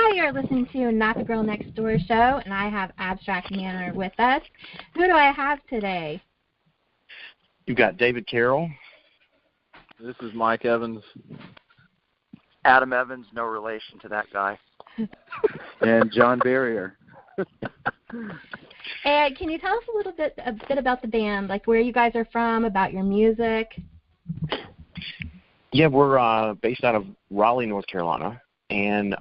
Hi, you're listening to Not the Girl Next Door show, and I have Abstract Manor with us. Who do I have today? You've got David Carroll. This is Mike Evans. Adam Evans, no relation to that guy. And John Barrier. And can you tell us a bit about the band, like where you guys are from, about your music? Yeah, we're based out of Raleigh, North Carolina, and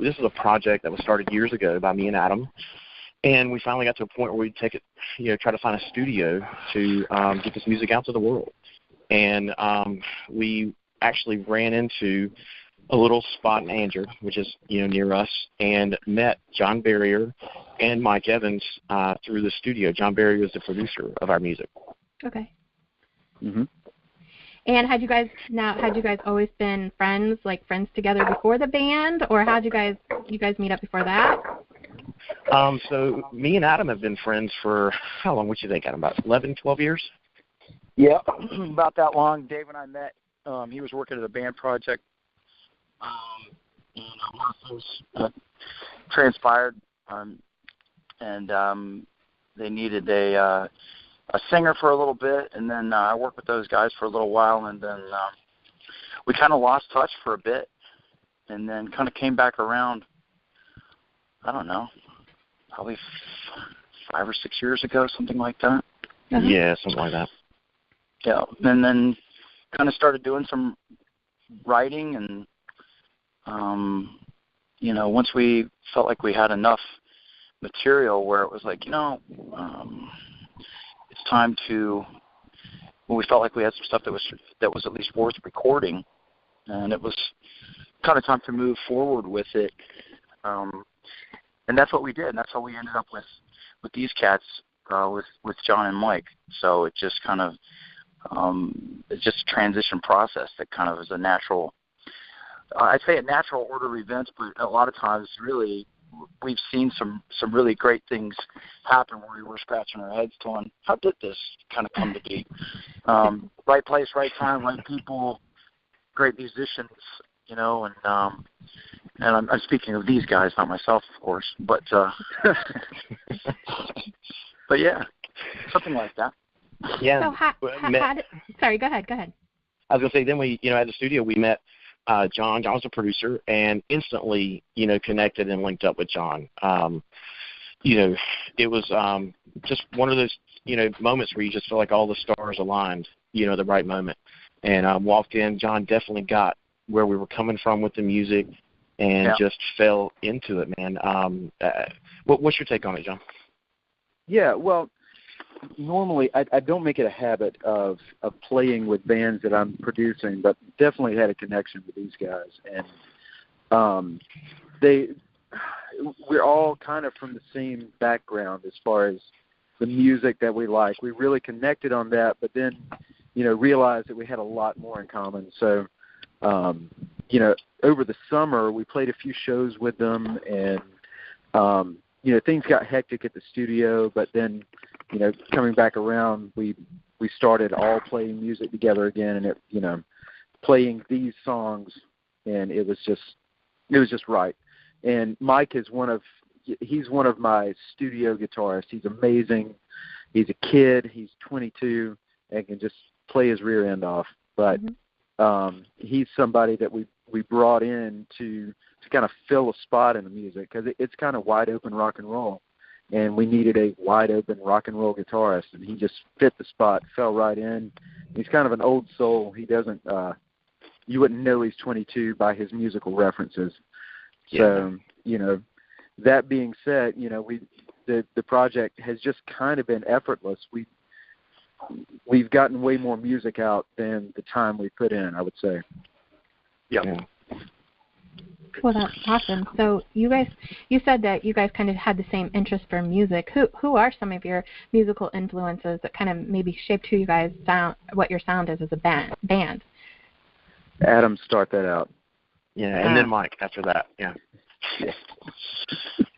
this is a project that was started years ago by me and Adam, and we finally got to a point where we take it, try to find a studio to get this music out to the world. And we actually ran into a little spot in Anger, which is near us, and met John Barrier and Mike Evans through the studio. John Barrier is the producer of our music. Okay. Mm-hmm. And had you guys always been friends together before the band, or how'd you guys meet up before that? So me and Adam have been friends for how long? What you think, Adam? About 11, 12 years? Yeah, about that long. Dave and I met. He was working at a band project, and one of those transpired, and they needed a singer for a little bit, and then I worked with those guys for a little while, and then we kind of lost touch for a bit, and then kind of came back around, I don't know, probably 5 or 6 years ago, something like that. Uh-huh. Yeah, something like that. Yeah, and then kind of started doing some writing, and, once we felt like we had enough material where it was like, it's time to, we felt like we had some stuff that was at least worth recording, and it was kind of time to move forward with it, and that's what we did, and that's how we ended up with these cats, with John and Mike. So it just kind of it's just a transition process that kind of is a natural, I'd say a natural order of events, but a lot of times really we've seen some really great things happen where we were scratching our heads going, how did this kind of come to be? Right place, right time, right people, great musicians, and I'm speaking of these guys, not myself, of course, but but yeah, something like that. Yeah. So sorry, go ahead. I was going to say, then we, at the studio, we met John. John was a producer, and instantly, connected and linked up with John. It was just one of those, moments where you just feel like all the stars aligned, the right moment. And walked in, John definitely got where we were coming from with the music and just fell into it, man. What's your take on it, John? Yeah, well, normally I don't make it a habit of playing with bands that I'm producing, but definitely had a connection with these guys, and we're all kind of from the same background as far as the music that we like. We really connected on that, but then realized that we had a lot more in common. So over the summer we played a few shows with them, and things got hectic at the studio, but then coming back around, we started all playing music together again, and it, playing these songs, and it was just right. And Mike is he's one of my studio guitarists. He's amazing. He's a kid. He's 22 and can just play his rear end off. But he's somebody that we brought in to kind of fill a spot in the music, because it's kind of wide open rock and roll. And we needed a wide-open rock and roll guitarist, and he just fit the spot, fell right in. He's kind of an old soul. He doesn't you wouldn't know he's 22 by his musical references. So, that being said, the project has just kind of been effortless. We've gotten way more music out than the time we put in, I would say. Yeah. Well, that's awesome. So you said that you guys kind of had the same interest for music. Who are some of your musical influences that kind of maybe shaped who you guys sound, what your sound is as a band? Adam, start that out. Yeah, and then Mike after that. Yeah.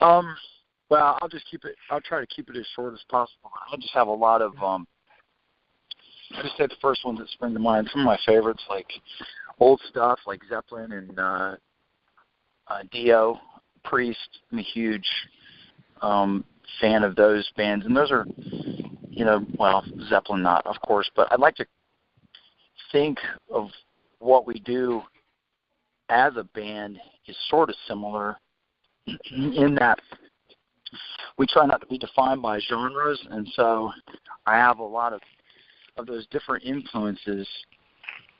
Well, I'll try to keep it as short as possible. I just have a lot of I just say the first ones that spring to mind. Some of my favorites, like old stuff like Zeppelin and Dio, Priest. I'm a huge fan of those bands, and those are, Zeppelin not, of course, but I'd like to think of what we do as a band is sort of similar in that we try not to be defined by genres, and so I have a lot of those different influences.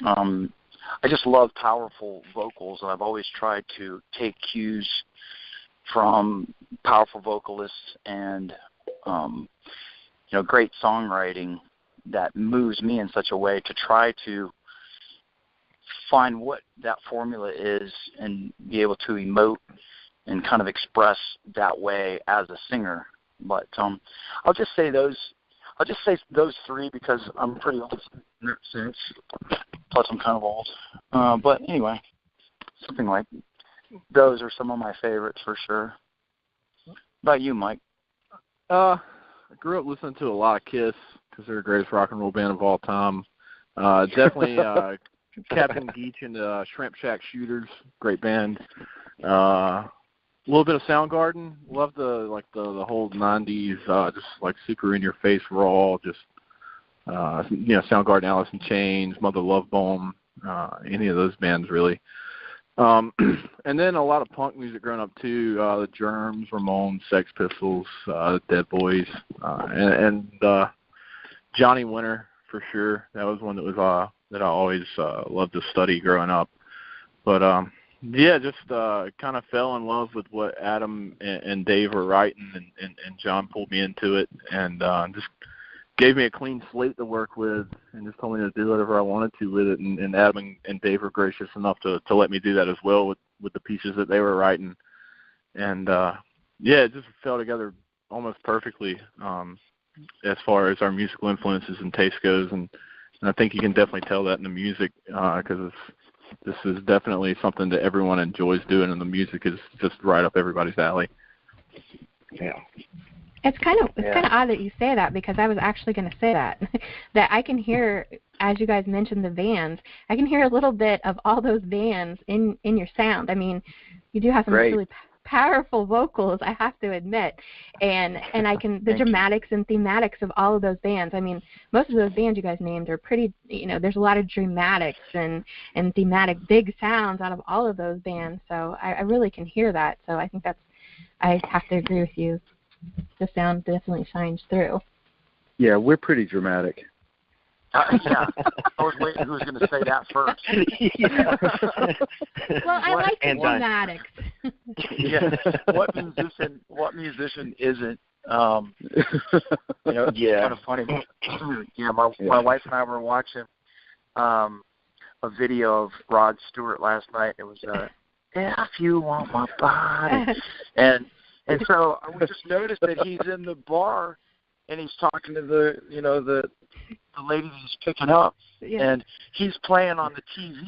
I just love powerful vocals, and I've always tried to take cues from powerful vocalists and great songwriting that moves me in such a way to try to find what that formula is and be able to emote and kind of express that way as a singer. But I'll just say those three because I'm pretty old in that sense. Plus, I'm kind of old. But anyway, something like those are some of my favorites for sure. What about you, Mike? I grew up listening to a lot of Kiss because they're the greatest rock and roll band of all time. Definitely Captain Geach and the Shrimp Shack Shooters, great band. A little bit of Soundgarden. Love the whole '90s, just like super in your face raw. Just Soundgarden, Alice in Chains, Mother Love Bone, any of those bands really. And then a lot of punk music growing up too. The Germs, Ramones, Sex Pistols, Dead Boys, and Johnny Winter for sure. That was one that was that I always loved to study growing up. But just kind of fell in love with what Adam and Dave were writing, and John pulled me into it, and just gave me a clean slate to work with, and just told me to do whatever I wanted to with it. And Adam and Dave were gracious enough to let me do that as well with the pieces that they were writing. And it just fell together almost perfectly as far as our musical influences and taste goes. And I think you can definitely tell that in the music because this is definitely something that everyone enjoys doing, and the music is just right up everybody's alley. Yeah. It's kind of odd that you say that, because I was actually going to say that that I can hear, as you guys mentioned the bands, I can hear a little bit of all those bands in your sound. I mean, you do have some really powerful vocals, I have to admit, and I can the dramatics and thematics of all of those bands. I mean, most of those bands you guys named are pretty. There's a lot of dramatics and thematic big sounds out of all of those bands. So I really can hear that. So I think I have to agree with you. The sound definitely shines through. Yeah, we're pretty dramatic. Yeah, I was waiting who was going to say that first. Well, I like the dramatics. Yeah, what musician isn't? Kind of funny. Yeah, my wife and I were watching a video of Rod Stewart last night. It was "If You Want My Body," and so we just noticed that he's in the bar and he's talking to the lady he's picking up, and he's playing on the TV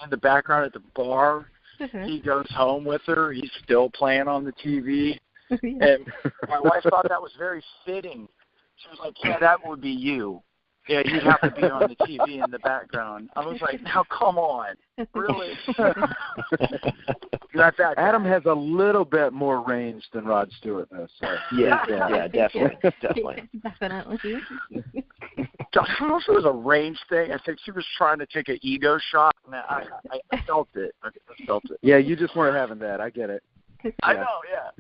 in the background at the bar. Mm-hmm. He goes home with her. He's still playing on the TV. And my wife thought that was very fitting. She was like, "Yeah, that would be you. Yeah, you'd have to be on the TV in the background." I was like, "Now, come on. Really?" Not that guy. Adam has a little bit more range than Rod Stewart does. So. Yeah, definitely. Definitely. I don't know if it was a range thing. I think she was trying to take an ego shot, and I felt it. I felt it. Yeah, you just weren't having that. I get it. I know, yeah.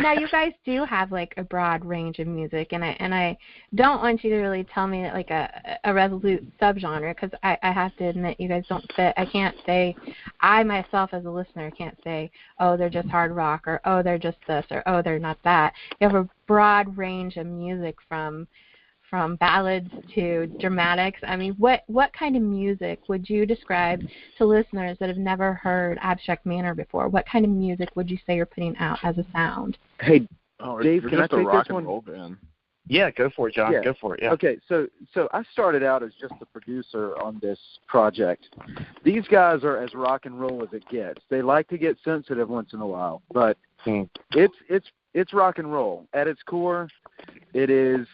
Now you guys do have like a broad range of music, and I don't want you to really tell me like a resolute subgenre, because I have to admit you guys don't fit. I can't say, I myself as a listener can't say, oh, they're just hard rock, or oh, they're just this, or oh, they're not that. You have a broad range of music from ballads to dramatics. I mean, what kind of music would you describe to listeners that have never heard Abstract Manor before? What kind of music would you say you're putting out as a sound? Hey, Dave, can I take rock this one? And roll band. Yeah, go for it, John. Yeah. Go for it. Yeah. Okay, so I started out as just a producer on this project. These guys are as rock and roll as it gets. They like to get sensitive once in a while, but it's rock and roll at its core. It is,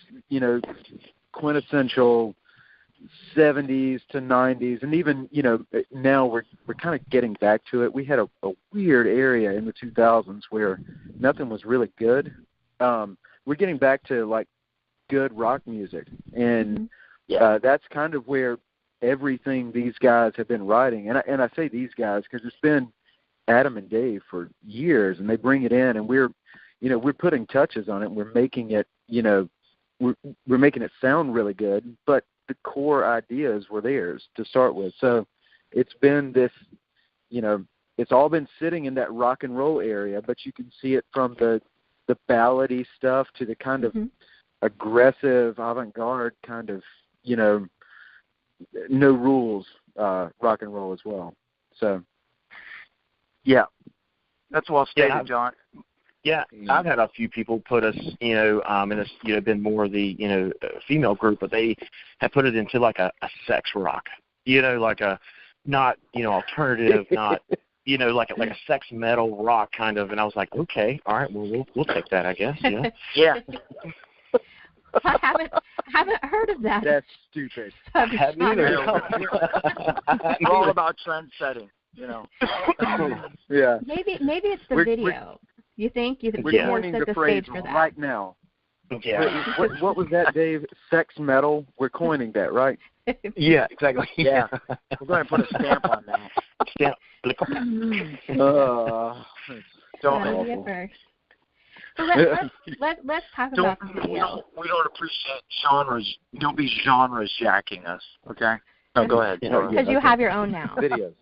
quintessential 70s to 90s, and even, you know, now we're kind of getting back to it. We had a weird area in the 2000s where nothing was really good. We're getting back to like good rock music, and that's kind of where everything these guys have been writing. And I say these guys because it's been Adam and Dave for years, and they bring it in, and we're putting touches on it. And we're making it, you know, we're making it sound really good, but the core ideas were theirs to start with. So it's been this, you know, it's all been sitting in that rock and roll area, but you can see it from the ballady stuff to the kind of aggressive avant-garde kind of, you know, no rules rock and roll as well. So yeah, that's well stated, John. Yeah, I've had a few people put us, you know, and it's, you know, been more the, you know, female group, but they have put it into like a sex rock, you know, like a not, you know, alternative, not, you know, like a sex metal rock kind of. And I was like, okay, all right, well, we'll take that, I guess. Yeah. Yeah. I haven't heard of that. That's stupid. Haven't either. We're all about trend setting, you know. Yeah. Maybe it's the video. You think we're coining the phrase right now? Yeah. What was that, Dave? Sex metal. We're coining that, right? Yeah, exactly. Yeah. We're going to put a stamp on that. Stamp. Don't. So let's talk about the video. We don't appreciate genres. Don't be genres jacking us, okay? No, go ahead. Because you have your own now. Videos.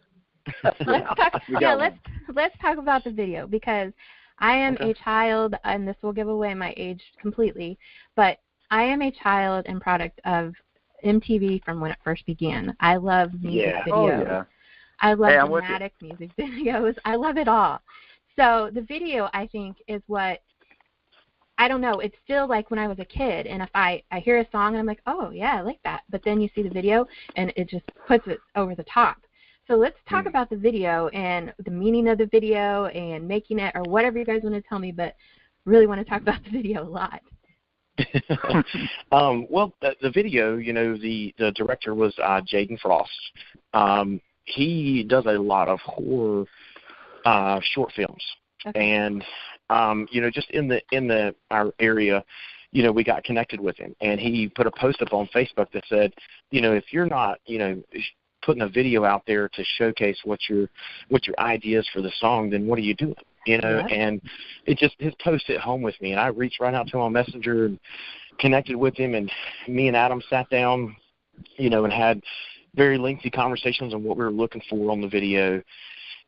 Let's talk about the video, because I am a child, and this will give away my age completely, but I am a child and product of MTV from when it first began. I love music videos. Oh, yeah. I love dramatic music videos. I love it all. So the video, I think, is what, I don't know, it's still like when I was a kid, and if I hear a song and I'm like, oh, yeah, I like that, but then you see the video and it just puts it over the top. So let's talk about the video and the meaning of the video and making it, or whatever you guys want to tell me, but really want to talk about the video a lot. Well, the video, you know, the director was Jaden Frost. He does a lot of horror short films, and you know, just in our area, you know, we got connected with him, and he put a post up on Facebook that said, you know, if you're not, you know, putting a video out there to showcase what your ideas for the song, then what are you doing? You know, and it just, his post hit home with me, and I reached right out to him on Messenger and connected with him, and me and Adam sat down, you know, and had very lengthy conversations on what we were looking for on the video.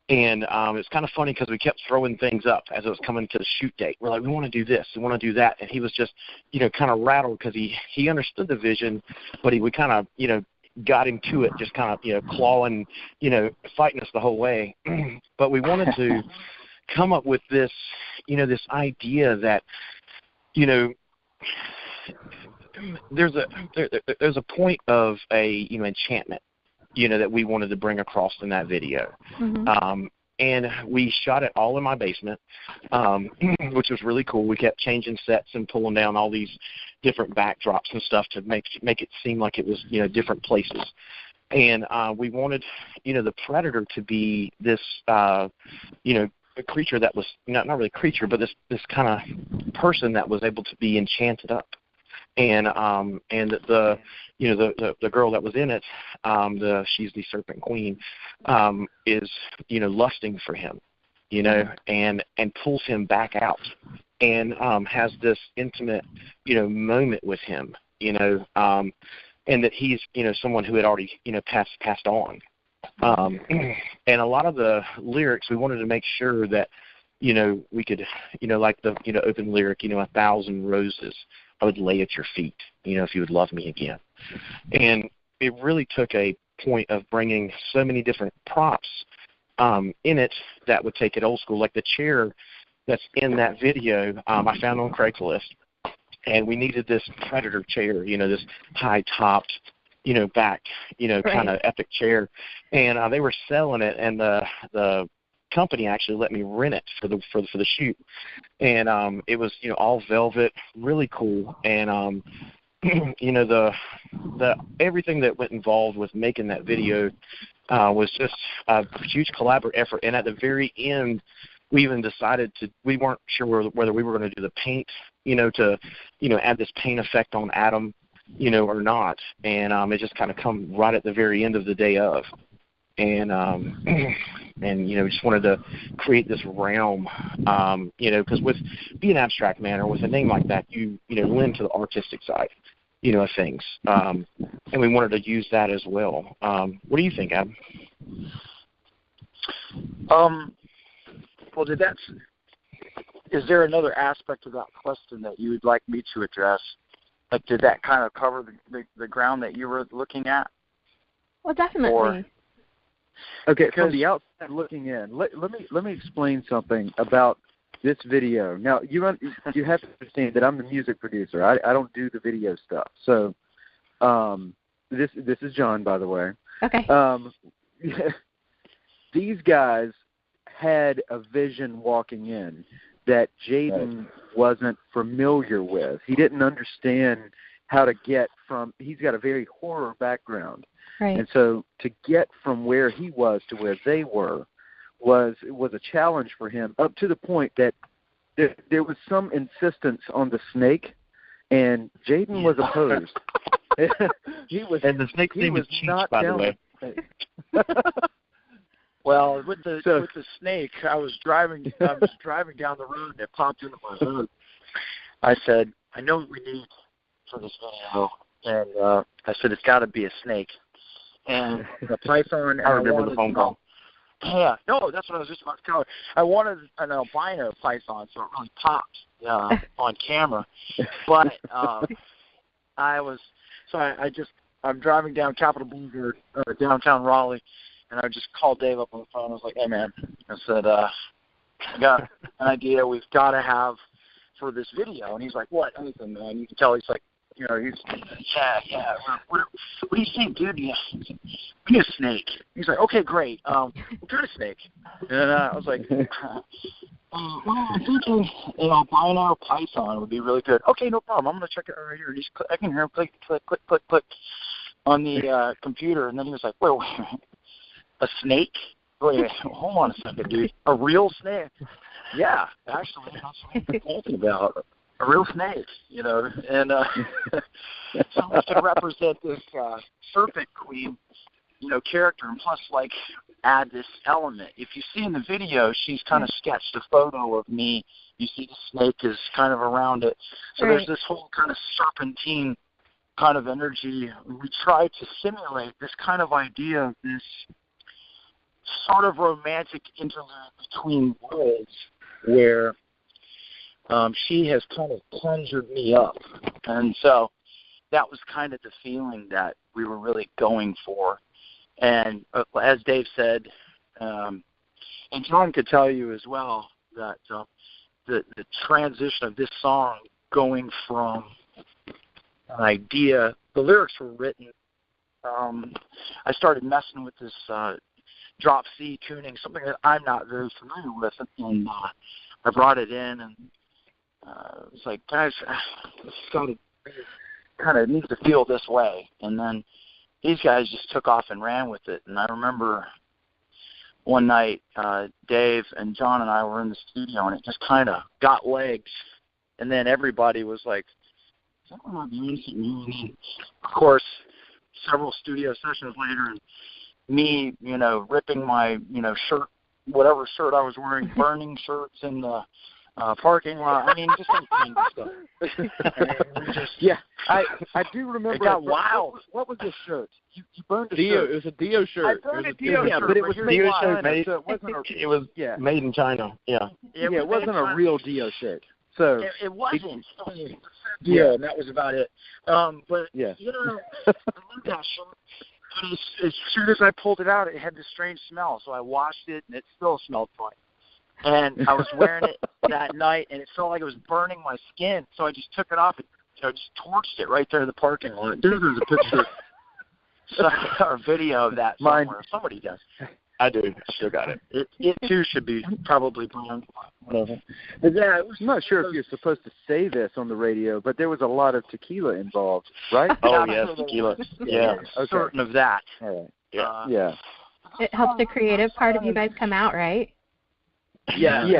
And it's kind of funny because we kept throwing things up as it was coming to the shoot date. We're like, we want to do this, we want to do that, and he was just, you know, kind of rattled because he understood the vision, but we kind of, you know, got him to it, just kind of, you know, clawing, you know, fighting us the whole way. But we wanted to come up with this, you know, this idea that, you know, there's a point of a, you know, enchantment, you know, that we wanted to bring across in that video. And we shot it all in my basement, which was really cool. We kept changing sets and pulling down all these different backdrops and stuff to make it seem like it was, you know, different places. And we wanted, you know, the predator to be this, you know, a creature that was not really a creature, but this kind of person that was able to be enchanted up. And the, you know, the girl that was in it, she's the Serpent Queen, is, you know, lusting for him, you know, and pulls him back out, and has this intimate, you know, moment with him, you know, and that he's, you know, someone who had already, you know, passed on. And a lot of the lyrics, we wanted to make sure that, you know, we could, you know, like the, you know, open lyric, you know, 1,000 roses I would lay at your feet, you know, if you would love me again. And it really took a point of bringing so many different props in it that would take it old school, like the chair that's in that video, I found on Craigslist. And we needed this predator chair, you know, this high-topped, you know, back, you know, kind of epic chair. And they were selling it, and the company actually let me rent it for the shoot. And it was, you know, all velvet, really cool. And the everything that went involved with making that video was just a huge collaborative effort. And at the very end, we even decided we weren't sure whether we were going to do the paint, to add this paint effect on Adam, or not. And it just kind of come right at the very end of the day of. And we just wanted to create this realm, because with being abstract man or with a name like that, you lend to the artistic side, of things. And we wanted to use that as well. What do you think, Adam? Well, is there another aspect of that question that you would like me to address? Like, did that kind of cover the ground that you were looking at? Well, definitely. Okay, from the outside looking in, let me explain something about this video. Now, you have to understand that I'm the music producer. I don't do the video stuff. So, this is John, by the way. Okay. These guys had a vision walking in that Jaden wasn't familiar with. He didn't understand how to get from. He's got a very horror background. Right. And so to get from where he was to where they were was a challenge for him, up to the point that there was some insistence on the snake, and Jaden was opposed. And the snake's name was Cheech, by the way. Well, with the snake, I was driving down the road and it popped into my head. I said, I know what we need for this video, and I said it's got to be a snake. And the python. I remember the phone call. Yeah, no, that's what I was just about to tell you. I wanted an albino python, so it really popped on camera. But I'm driving down Capitol Boulevard, downtown Raleigh, and I just called Dave up on the phone. I was like, "Hey, man," I said, "I got an idea we've got to have for this video." And he's like, "What?" Anything, man. You can tell he's like, he's yeah. What do you think, dude? We need a snake. He's like, okay, great. What kind of snake? And I was like, I'm thinking an albino python would be really good. Okay, no problem. I'm gonna check it out right here. I can hear him click, click, click, click, click on the computer, and then he was like, wait, a snake? Wait, hold on a second, dude. A real snake? Yeah, actually, that's what I'm talking about. A real snake, and so we could represent this serpent queen, character, and plus, add this element. If you see in the video, she's kind of sketched a photo of me. You see the snake is kind of around it. So there's this whole kind of serpentine kind of energy. We try to simulate this kind of idea of this sort of romantic interlude between worlds where she has kind of conjured me up. And so that was kind of the feeling that we were really going for. And as Dave said, and John could tell you as well, that the transition of this song going from an idea, the lyrics were written, I started messing with this drop C tuning, something that I'm not very familiar with, and I brought it in, and it's like, guys, this kind of needs to feel this way. And then these guys just took off and ran with it. And I remember one night, Dave and John and I were in the studio, and it just kind of got legs. And then everybody was like, is that what I'm doing? Of course, several studio sessions later, and me, ripping my, shirt, whatever shirt I was wearing, burning shirts in the parking lot. I mean, just some kind of stuff. Yeah, I do remember. It got wild. What was this shirt? You burned a Dio, shirt. It was a Dio shirt. I burned a Dio shirt. Yeah, but it was made in China, made, so it wasn't it was made in China. Yeah. It wasn't a real Dio shirt. So it wasn't. Yeah, and that was about it. But yeah. I love that shirt. But as soon as I pulled it out, it had this strange smell. So I washed it, and it still smelled funny. And I was wearing it that night, and it felt like it was burning my skin. So I just took it off and just torched it right there in the parking lot. There's a picture or video of that somewhere. Somebody does. I do. I still got it. It too should be probably burned whatever. But yeah, it was. I'm not sure if you're supposed to say this on the radio, but there was a lot of tequila involved, right? Oh yes, tequila. Yeah. Okay. Certain of that. All right. Yeah. It helps the creative part of you guys come out, right? Yeah. You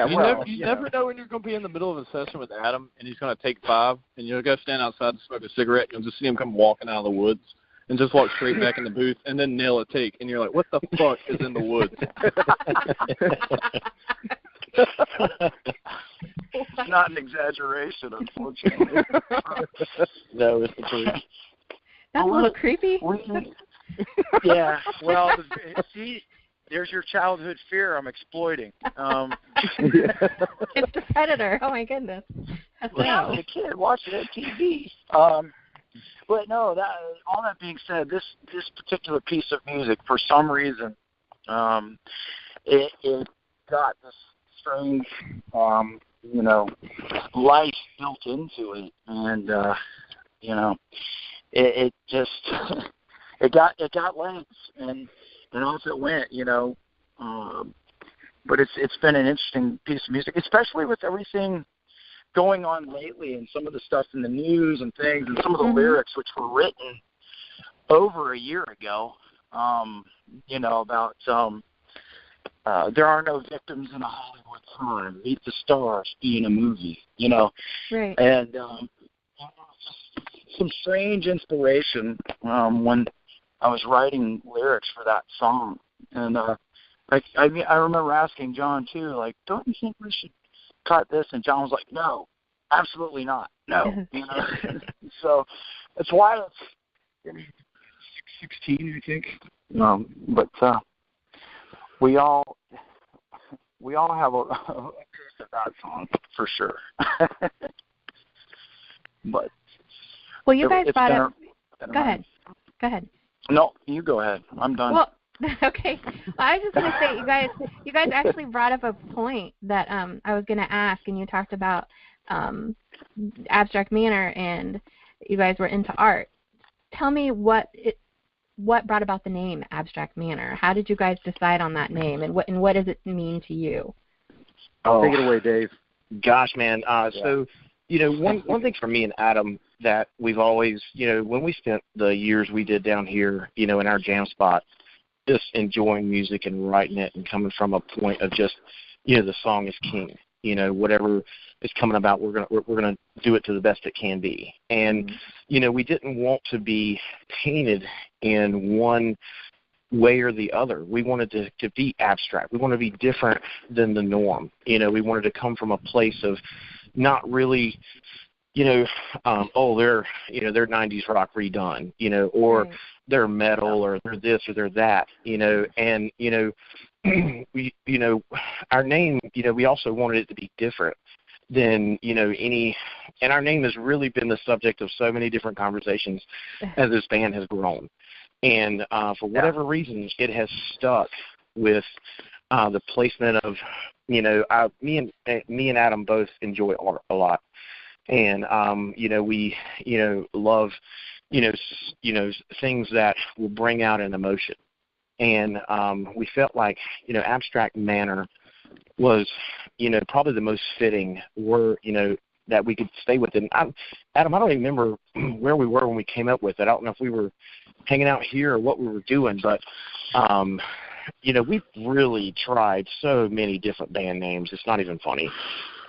never know when you're going to be in the middle of a session with Adam, and he's going to take 5, and you'll go stand outside to smoke a cigarette, and you'll just see him come walking out of the woods, and just walk straight back in the booth, and then nail a take, and you're like, what the fuck is in the woods? It's not an exaggeration, unfortunately. No, it's the truth. That's a little creepy. Yeah, well, see, there's your childhood fear I'm exploiting. It's the predator. Oh, my goodness. That's when I was a kid watching it on TV. But no, all that being said, this particular piece of music, for some reason, it got this strange, life built into it, and it just it got legs, and off it went, But it's been an interesting piece of music, especially with everything going on lately and some of the stuff in the news and things, and some of the lyrics which were written over a year ago, about there are no victims in a Hollywood crime. Meet the stars, be in a movie, Right. And some strange inspiration when I was writing lyrics for that song. And I remember asking John, too, like, don't you think we should cut this? And John was like, no, absolutely not. No. So that's why it's 16, I think. But we all have a piece of that song for sure. But well, you guys brought up. Go ahead. No, you go ahead. I'm done. Well, okay. I was just going to say, you guys actually brought up a point that I was going to ask, and you talked about Abstract Manor, and you guys were into art. Tell me what brought about the name Abstract Manor. How did you guys decide on that name, and what does it mean to you? Take it away, Dave. Gosh, man. So, one thing for me and Adam that we've always, when we spent the years we did down here, in our jam spot, just enjoying music and writing it and coming from a point of just, the song is king. Whatever is coming about, we're gonna do it to the best it can be. And we didn't want to be painted in one way or the other. We wanted to be abstract. We wanted to be different than the norm. We wanted to come from a place of not really, they're 90s rock redone, or right. They're metal, or they're this or they're that, and we, our name, we also wanted it to be different than, any, and our name has really been the subject of so many different conversations as this band has grown. And for whatever reason, it has stuck with the placement of, me and Adam both enjoy art a lot. And, we, love, things that will bring out an emotion. And we felt like, Abstract Manor was, probably the most fitting word, that we could stay with. And Adam, I don't even remember where we were when we came up with it. I don't know if we were hanging out here or what we were doing, but, we've really tried so many different band names. It's not even funny.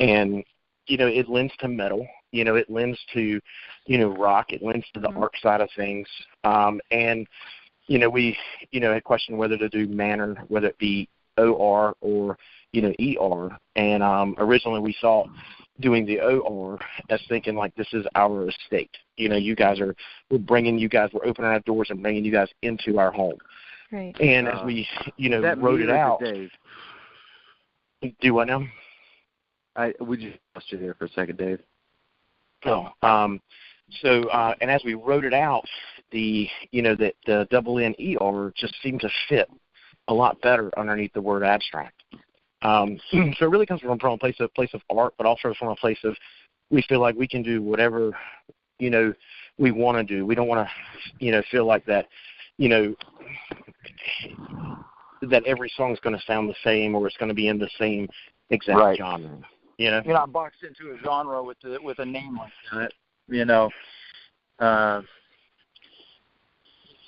And, it lends to metal. It lends to, rock. It lends to the art side of things. And, we, had questioned whether to do Manor, whether it be O-R or, E-R. And originally we thought doing the O-R as thinking like this is our estate. We're opening our doors and bringing you guys into our home. Right. And as we, wrote it out. Dave? Do what now? We just lost you there for a second, Dave. And as we wrote it out, the double N-E-R just seemed to fit a lot better underneath the word abstract. So it really comes from a place of art, but also from a place of we feel like we can do whatever, we want to do. We don't want to, feel like that, that every song is going to sound the same or it's going to be in the same exact genre. You know, you're not boxed into a genre with a name like that.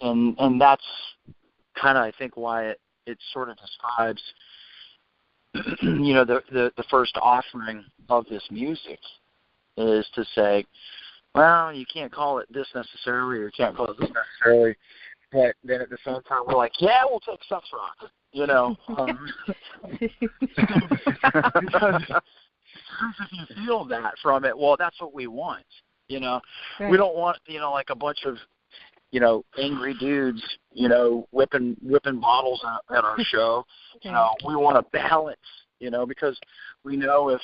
And that's kind of, I think, why it sort of describes, the first offering of this music is to say, well, you can't call it this necessarily, or you can't call it this necessarily, but then at the same time, we're like, yeah, we'll take sex rock, because if you feel that from it, well, that's what we want, Right. We don't want, like a bunch of, angry dudes, whipping bottles at our show. We want a balance, because we know if,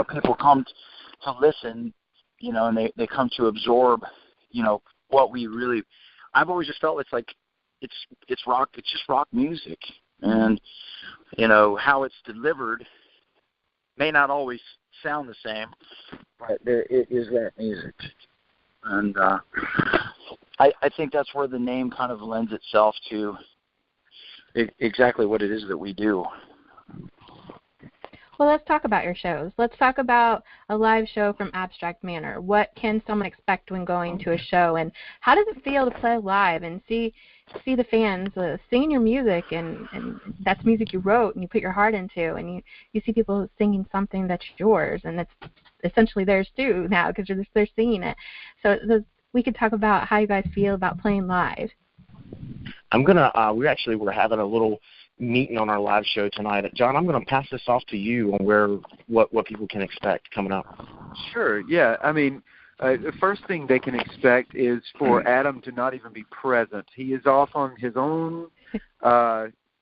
people come to listen, and they come to absorb, what we really, I've always just felt it's rock, it's just rock music. And, how it's delivered may not always sound the same, but it is that music. And I think that's where the name kind of lends itself to exactly what it is that we do. Well, let's talk about your shows. Let's talk about a live show from Abstract Manor. What can someone expect when going to a show, and how does it feel to play live and see the fans singing your music, and that's music you wrote and you put your heart into, and you see people singing something that's yours, and that's essentially theirs too now because they're singing it. So we could talk about how you guys feel about playing live. I'm gonna. We're having a little meeting on our live show tonight. John, I'm going to pass this off to you on what people can expect coming up. Sure. Yeah. I mean, the first thing they can expect is for Adam to not even be present. He is off on his own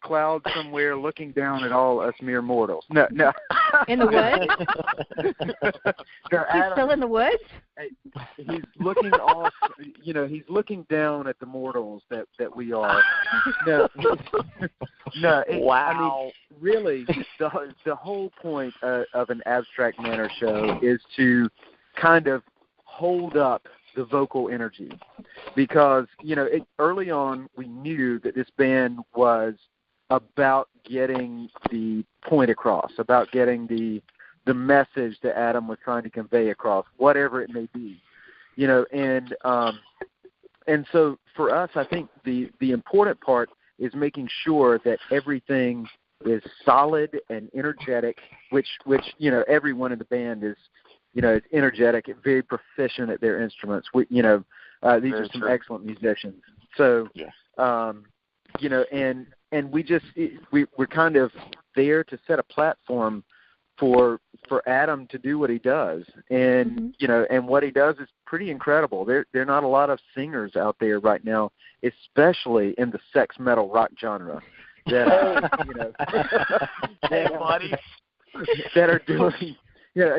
cloud somewhere, looking down at all us mere mortals. No. In the woods? He's still in the woods? He's looking off. He's looking down at the mortals that we are. No. Wow. I mean, really, the whole point of an Abstract Manor show is to kind of hold up the vocal energy, because early on we knew that this band was about getting the point across, about getting the message that Adam was trying to convey across, whatever it may be, and so for us, I think the important part is making sure that everything is solid and energetic, which everyone in the band is, is energetic and very proficient at their instruments. These are some excellent musicians. So, and we're kind of there to set a platform for Adam to do what he does, and and what he does is pretty incredible. There are not a lot of singers out there right now, especially in the sex metal rock genre, that that are doing in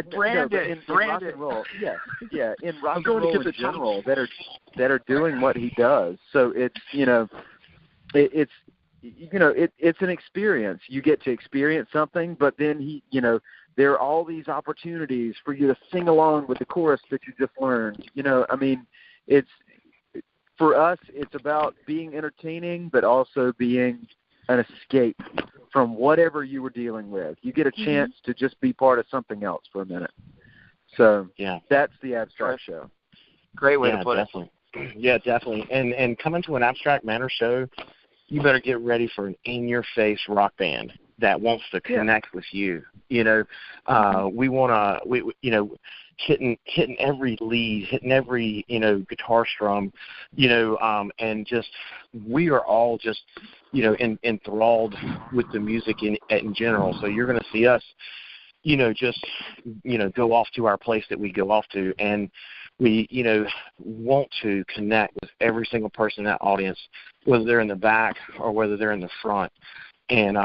rock and roll, in rock and roll in general, that are doing what he does. So it's an experience. You get to experience something, but then there are all these opportunities for you to sing along with the chorus that you just learned. I mean, for us, it's about being entertaining, but also being an escape from whatever you were dealing with. You get a chance to just be part of something else for a minute. So that's the Abstract show. Great way to put it. Yeah, definitely. And coming to an Abstract Manor show, you better get ready for an in-your-face rock band that wants to connect with you. We want to, hitting every lead, hitting every, guitar strum, and just, we are all just, enthralled with the music in general. So you're going to see us, just, go off to our place that we go off to, and we, want to connect with every single person in that audience, whether they're in the back or whether they're in the front. And,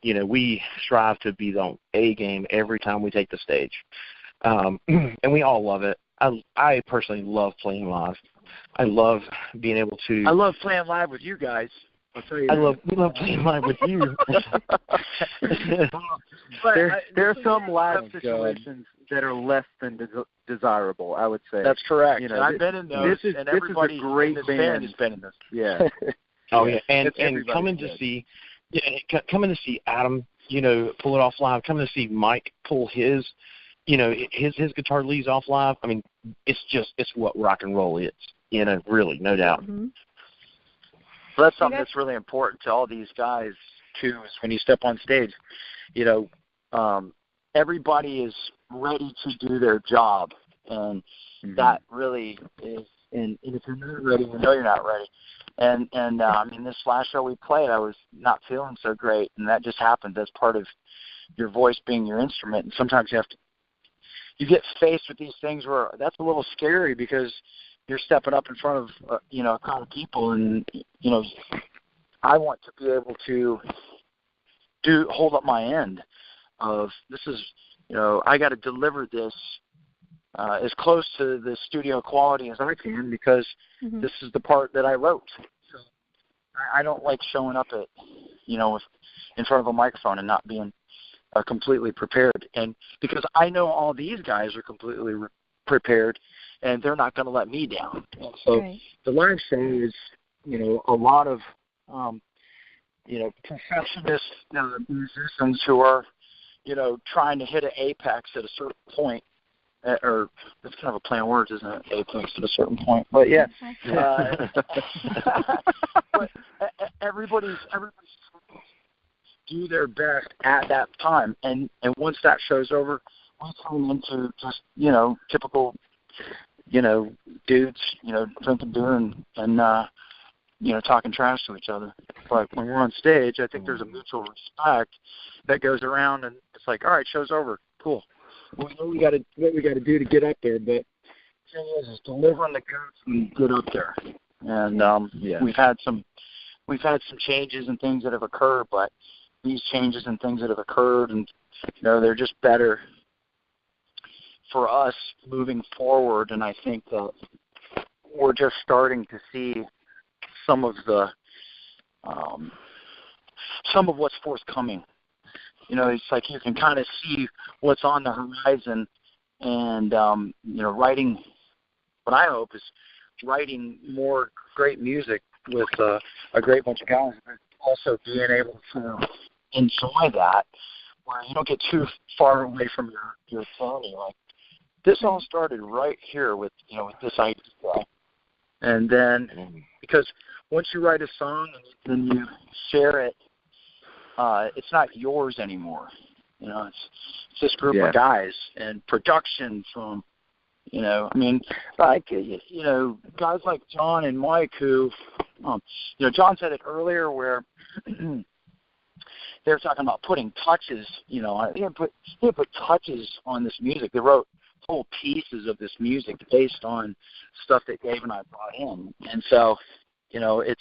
we strive to be on A game every time we take the stage. And we all love it. I personally love playing live. I love being able to. I love playing live with you guys. I'll tell you. We love playing live with you. There are some live situations that are less than desirable, I would say. That's correct. I've been in those, and everybody this is a great in this band has been in this. Yeah. Oh yeah, and coming to see Adam pull it off live. Coming to see Mike pull his guitar leads off live. I mean, it's what rock and roll is. Really, no doubt. Mm-hmm. So that's something that's really important to all these guys too. Is when you step on stage, everybody is ready to do their job, and that really is. And if you're not ready, you're not ready. And I mean, this last show we played, I was not feeling so great, and that just happened. That's part of your voice being your instrument. And sometimes you get faced with these things where that's a little scary because you're stepping up in front of a crowd of people, and I want to be able to hold up my end of this is I got to deliver this as close to the studio quality as I can because this is the part that I wrote. So I don't like showing up at in front of a microphone and not being completely prepared, and because I know all these guys are completely prepared, and they're not going to let me down. And so the live show is a lot of perfectionist musicians who are trying to hit an apex at a certain point. Or it's kind of a play on words, isn't it? Apex at a certain point, but yeah. But everybody's do their best at that time, and once that show's over, we turn into just typical dudes drinking beer and talking trash to each other. But when we're on stage, I think there's a mutual respect that goes around, and it's like, all right, show's over, cool. We know what we got to do to get up there, but the thing is delivering the goods and get up there. And we've had some changes and things that have occurred, but these changes and things that have occurred, and they're just better for us moving forward. And I think that we're just starting to see some of what's forthcoming. It's like you can kind of see what's on the horizon, and writing. What I hope is writing more great music with a great bunch of guys, but also being able to enjoy that, where you don't get too far away from your journey. Like this all started right here with with this idea, and then because once you write a song and then you share it. It's not yours anymore. It's this group of guys and production from, guys like John and Mike who, John said it earlier where they were talking about putting touches, they put touches on this music. They wrote whole pieces of this music based on stuff that Dave and I brought in. And so, I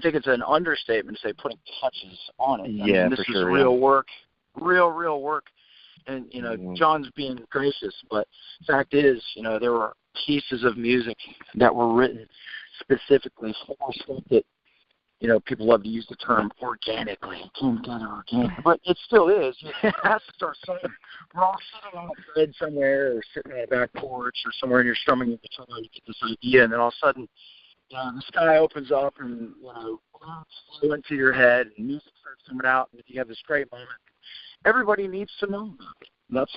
think it's an understatement to say putting touches on it. Yeah, this for is sure, real work, real work. And, John's being gracious, but fact is, there were pieces of music that were written specifically for stuff that, people love to use the term organically. It came together organically, but it still is. You have to start somewhere. We're all sitting on a bed somewhere or sitting on a back porch or somewhere and you're strumming your guitar and you get this idea, and then all of a sudden, the sky opens up and clouds flow into your head and music starts coming out, and you have this great moment. Everybody needs to know about it. That's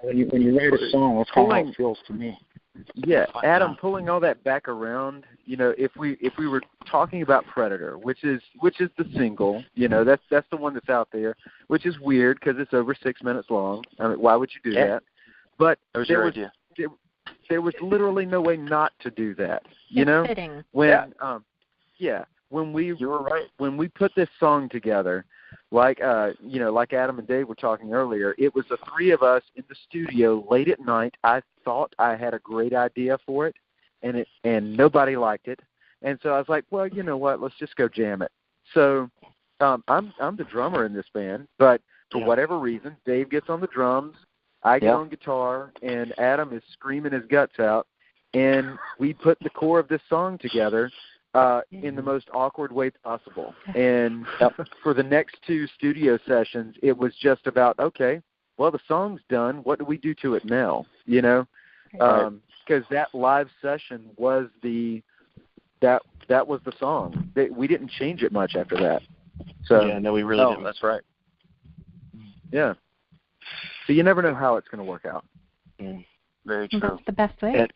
when you write a song. That's how it feels to me. Yeah, Adam, pulling all that back around, if we were talking about Predator, which is the single, that's the one that's out there, which is weird because it's over 6 minutes long. I mean, why would you do that? But that was your idea. There was literally no way not to do that. Fitting. When we you were right. When we put this song together, like Adam and Dave were talking earlier, it was the three of us in the studio late at night. I thought I had a great idea for it, and nobody liked it, and so I was like, well, you know what? Let's just go jam it. So I'm the drummer in this band, but for whatever reason, Dave gets on the drums. I get on guitar, and Adam is screaming his guts out, and we put the core of this song together in the most awkward way possible. And for the next two studio sessions, it was just about, okay, well, the song's done. What do we do to it now? Because that live session was that was the song. We didn't change it much after that. So we really didn't. That's right. Yeah. So you never know how it's going to work out. Very true. That's the best way.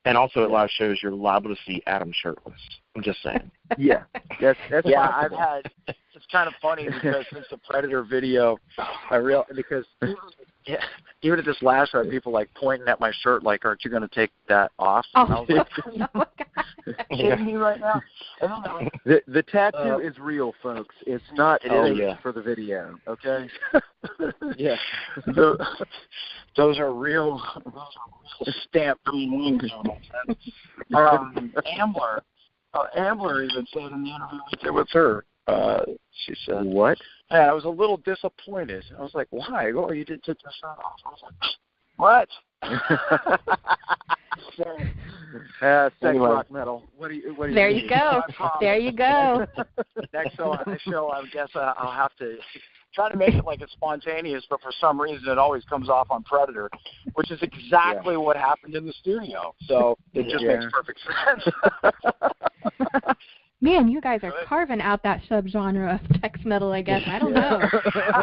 And also at live shows, you're liable to see Adam shirtless. I'm just saying. Yeah. That's Yeah, possible. it's kind of funny because since the Predator video, because even at this last one, people like pointing at my shirt like, aren't you going to take that off? And I was like, Oh, God. kidding me right now? And then The tattoo is real, folks. It's not for the video, okay? yeah. Those are real stamped green wings on them. Ambler even said in the interview we did with her, she said, "What? I was a little disappointed." I was like, "Why? Oh, you didn't take the shirt off." I was like, "What?" Sex Anyway. rock metal. What do you There mean? you go. There you go. Next show, I guess I'll have to try to make it like it's spontaneous, but for some reason it always comes off on Predator, which is exactly what happened in the studio. So it just makes perfect sense. Man, you guys are carving out that subgenre of text metal, I guess. I don't know.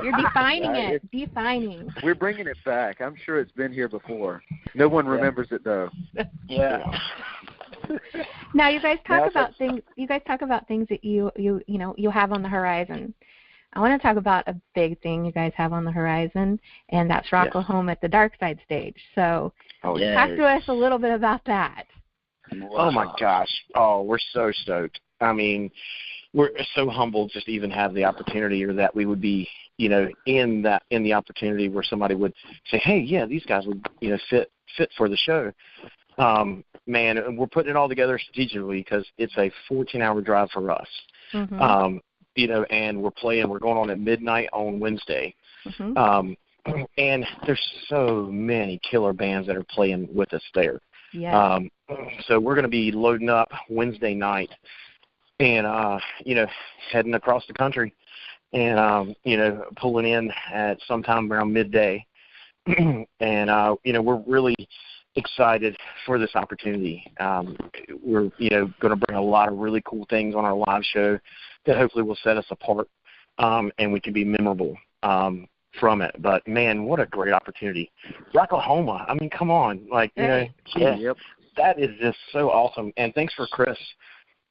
You're defining it. Defining. We're bringing it back. I'm sure it's been here before. No one remembers it, though. Yeah. Now, you guys talk about things. You guys talk about things that you have on the horizon. I want to talk about a big thing you guys have on the horizon, and that's Rocklahoma at the Dark Side stage. So, talk to us a little bit about that. Oh my gosh! Oh, we're so stoked. I mean, we're so humbled just to even have the opportunity, or that we would be, in the opportunity where somebody would say, "Hey, yeah, these guys would, fit for the show." Man, and we're putting it all together strategically because it's a 14-hour drive for us. Mm-hmm. And we're going on at midnight on Wednesday. Mm-hmm. And there's so many killer bands that are playing with us there. Yeah. So we're going to be loading up Wednesday night and, heading across the country and, pulling in at sometime around midday. And, we're really excited for this opportunity. We're, going to bring a lot of really cool things on our live show that hopefully will set us apart, and we can be memorable from it. But, man, what a great opportunity. Rocklahoma, I mean, come on. That is just so awesome. And thanks for Chris,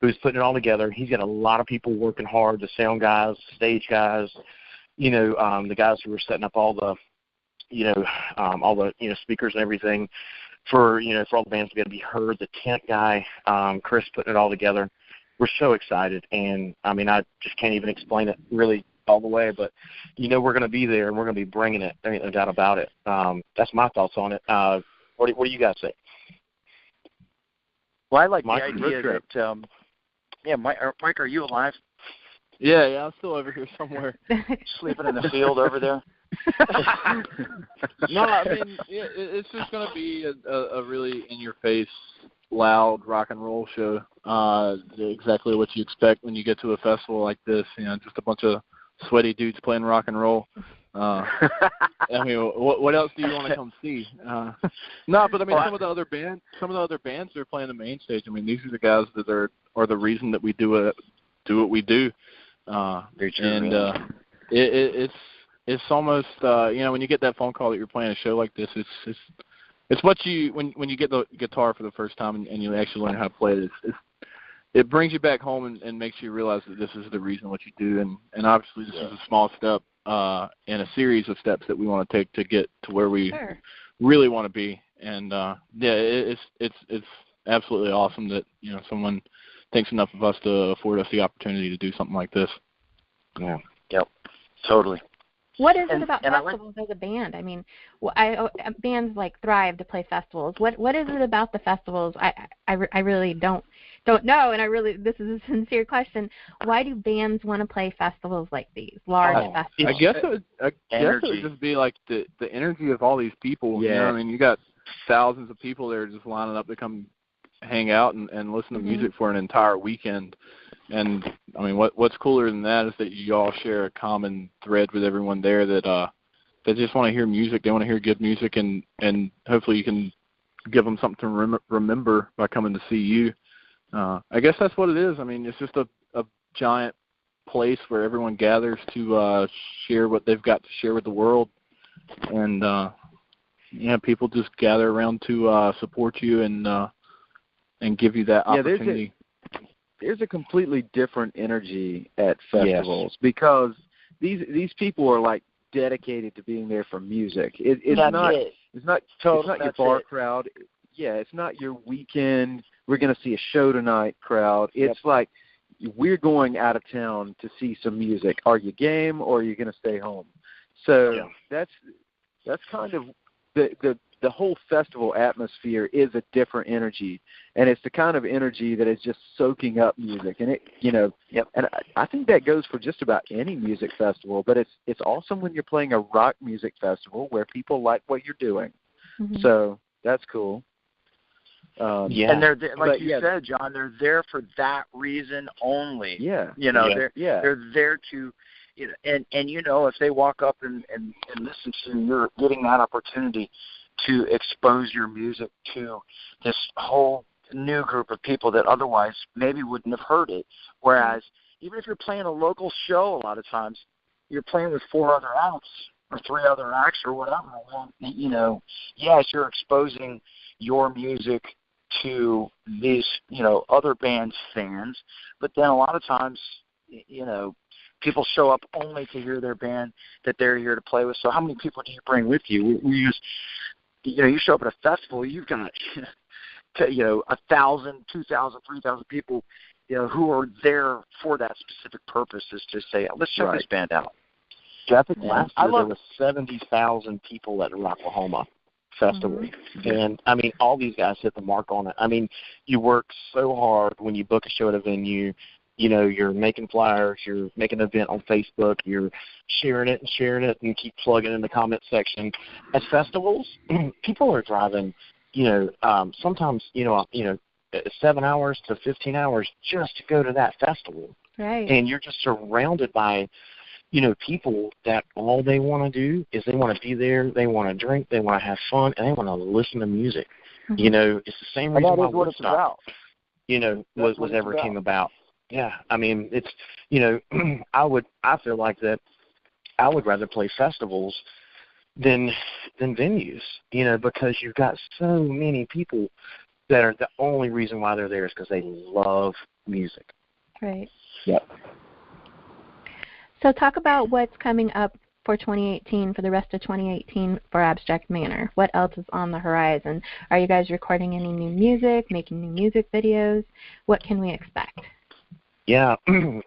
who's putting it all together. He's got a lot of people working hard, the sound guys, stage guys, the guys who are setting up all the, speakers and everything for all the bands to be able to be heard. The tent guy, Chris, putting it all together. We're so excited, and I mean, I just can't even explain it really all the way, but we're going to be there and we're going to be bringing it. There ain't no doubt about it. That's my thoughts on it. What do you guys think? Well, I like Mike, the idea that Mike, are you alive? Yeah, I'm still over here somewhere. Sleeping in the field over there? No, I mean, it's just going to be a really in-your-face, loud rock and roll show. Exactly what you expect when you get to a festival like this. Just a bunch of sweaty dudes playing rock and roll. I mean, what else do you want to come see? No, but I mean, some of the other bands that are playing the main stage. I mean, these are the guys that are the reason that we do what we do. Very true. And it's almost when you get that phone call that you're playing a show like this, it's what you when you get the guitar for the first time and you actually learn how to play it. It brings you back home and makes you realize that this is the reason what you do, and obviously this is a small step in a series of steps that we want to take to get to where we really want to be. And it's absolutely awesome that someone thinks enough of us to afford us the opportunity to do something like this. Yeah. Yep. Totally. What is it about festivals as a band? I mean, bands like thrive to play festivals. What is it about the festivals? I really don't know, and this is a sincere question. Why do bands want to play festivals like these, large festivals? I guess it would just be like the energy of all these people. Yeah. I mean, you got thousands of people there just lining up to come hang out and listen to music for an entire weekend. And I mean, what's cooler than that is that you all share a common thread with everyone there that they just want to hear music. They want to hear good music, and hopefully you can give them something to remember by coming to see you. I guess that's what it is. I mean, it's just a giant place where everyone gathers to share what they've got to share with the world, and people just gather around to support you and give you that opportunity. There's a completely different energy at festivals because these people are like dedicated to being there for music. It's not your bar crowd. Yeah, it's not your weekend, we're going to see a show tonight crowd. It's like, we're going out of town to see some music. Are you game, or are you going to stay home? So that's kind of the whole festival atmosphere is a different energy, and it's the kind of energy that is just soaking up music. And and I think that goes for just about any music festival. But it's awesome when you're playing a rock music festival where people like what you're doing. Mm-hmm. So that's cool. And they're like you said, John, they're there for that reason only. They're there to, and if they walk up and listen to you, you're getting that opportunity to expose your music to this whole new group of people that otherwise maybe wouldn't have heard it. Whereas even if you're playing a local show, a lot of times you're playing with 4 other acts or 3 other acts or whatever. Yes, you're exposing your music to these, other bands' fans, but then a lot of times, people show up only to hear their band that they're here to play with. So how many people do you bring with you? You show up at a festival, you've got, 1,000, 2,000, 3,000 people, who are there for that specific purpose, is to say, let's check this band out. Yeah, I think last year there was 70,000 people at the Rocklahoma Festival. Mm-hmm. And, I mean, all these guys hit the mark on it. I mean, you work so hard when you book a show at a venue. You're making flyers, you're making an event on Facebook, you're sharing it and keep plugging in the comment section. At festivals, people are driving, sometimes, 7 hours to 15 hours just to go to that festival. Right. And you're just surrounded by, people that all they want to do is they want to be there, they want to drink, they want to have fun, and they want to listen to music. Mm-hmm. It's the same reason why Woodstock, was ever came about. Yeah, I mean, it's, I feel like that I would rather play festivals than venues, because you've got so many people that are the only reason why they're there is because they love music. Right. Yep. So talk about what's coming up for 2018, for the rest of 2018 for Abstract Manor. What else is on the horizon? Are you guys recording any new music, making new music videos? What can we expect? Yeah,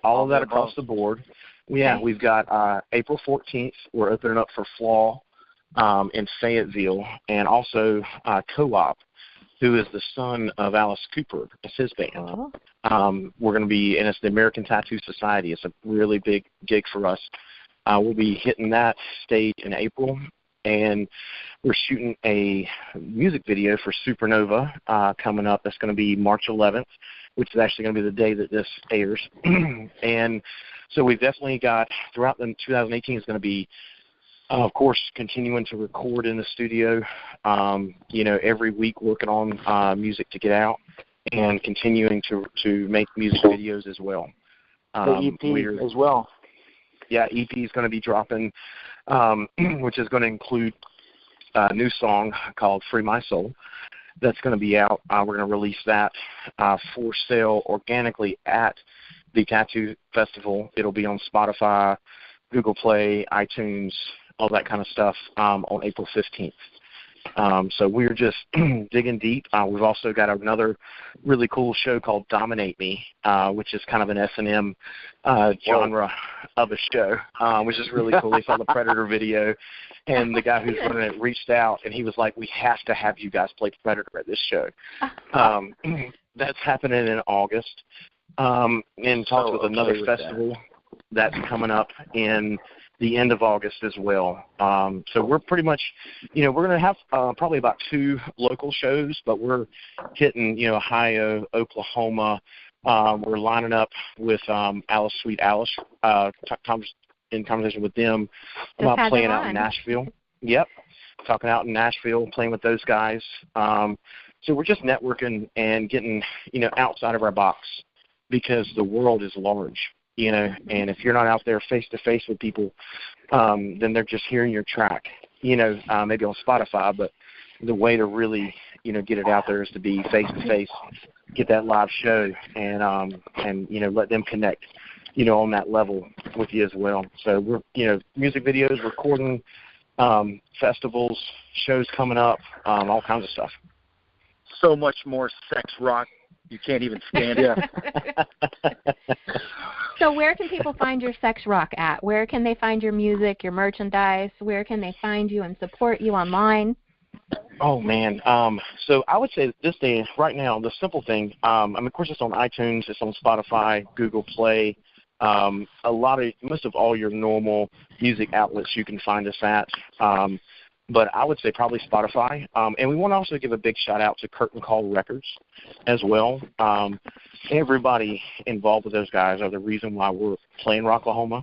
all of that across the board. Yeah, we've got April 14th, we're opening up for Flaw in Fayetteville, and also Co-op, who is the son of Alice Cooper. It's his band. Oh. We're going to be, and it's the American Tattoo Society. It's a really big gig for us. We'll be hitting that stage in April, and we're shooting a music video for Supernova coming up. That's going to be March 11th, which is actually going to be the day that this airs. And so we've definitely got, throughout 2018 is going to be, of course, continuing to record in the studio, every week working on music to get out, and continuing to make music videos as well. The EP as well. Yeah, EP is going to be dropping, which is going to include a new song called Free My Soul. That's going to be out. We're going to release that for sale organically at the Tattoo Festival. It'll be on Spotify, Google Play, iTunes, all that kind of stuff on April 15th. So we're just digging deep. We've also got another really cool show called Dominate Me, which is kind of an S&M genre of a show, which is really cool. He saw the Predator video, and the guy who's running it reached out, and he was like, we have to have you guys play Predator at this show. That's happening in August. And talks with another festival that's coming up in the end of August as well. So we're pretty much, we're going to have probably about 2 local shows, but we're hitting, Ohio, Oklahoma. We're lining up with Alice, Sweet Alice, in conversation with them about playing out in Nashville. Yep, talking out in Nashville, playing with those guys. So we're just networking and getting, outside of our box, because the world is large. you know, and if you're not out there face-to-face with people, then they're just hearing your track, you know, maybe on Spotify, but the way to really, you know, get it out there is to be face-to-face, get that live show, and you know, let them connect, you know, on that level with you as well. So we're, you know, music videos, recording, festivals, shows coming up, all kinds of stuff. So much more sex rock, you can't even stand it. So where can people find your sex rock at? Where can they find your music, your merchandise? Where can they find you and support you online? Oh, man. So I would say this day, right now, the simple thing, I mean, of course, it's on iTunes, it's on Spotify, Google Play, most of all your normal music outlets you can find us at. But I would say probably Spotify. And we want to also give a big shout out to Curtain Call Records as well. Everybody involved with those guys are the reason why we're playing Rocklahoma,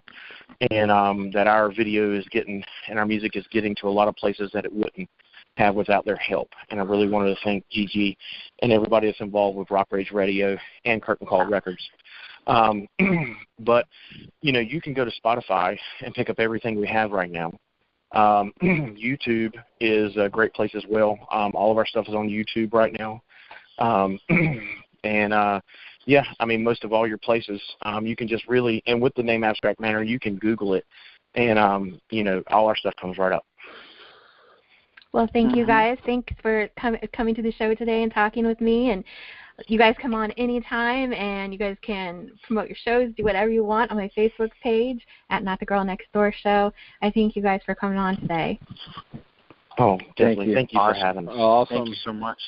and that our video is getting and our music is getting to a lot of places that it wouldn't have without their help. And I really wanted to thank Gigi and everybody that's involved with Rock Rage Radio and Curtain Call Records. But, you know, you can go to Spotify and pick up everything we have right now. YouTube is a great place as well. All of our stuff is on YouTube right now. Yeah, I mean, most of all your places, you can just really, and with the name Abstract Manor, you can Google it, and, you know, all our stuff comes right up. Well, thank you guys. Thanks for coming to the show today and talking with me. And you guys come on anytime, and you guys can promote your shows, do whatever you want on my Facebook page at Not the Girl Next Door Show. I thank you guys for coming on today. Oh, definitely. Thank you for having us. Awesome. Thank you so much.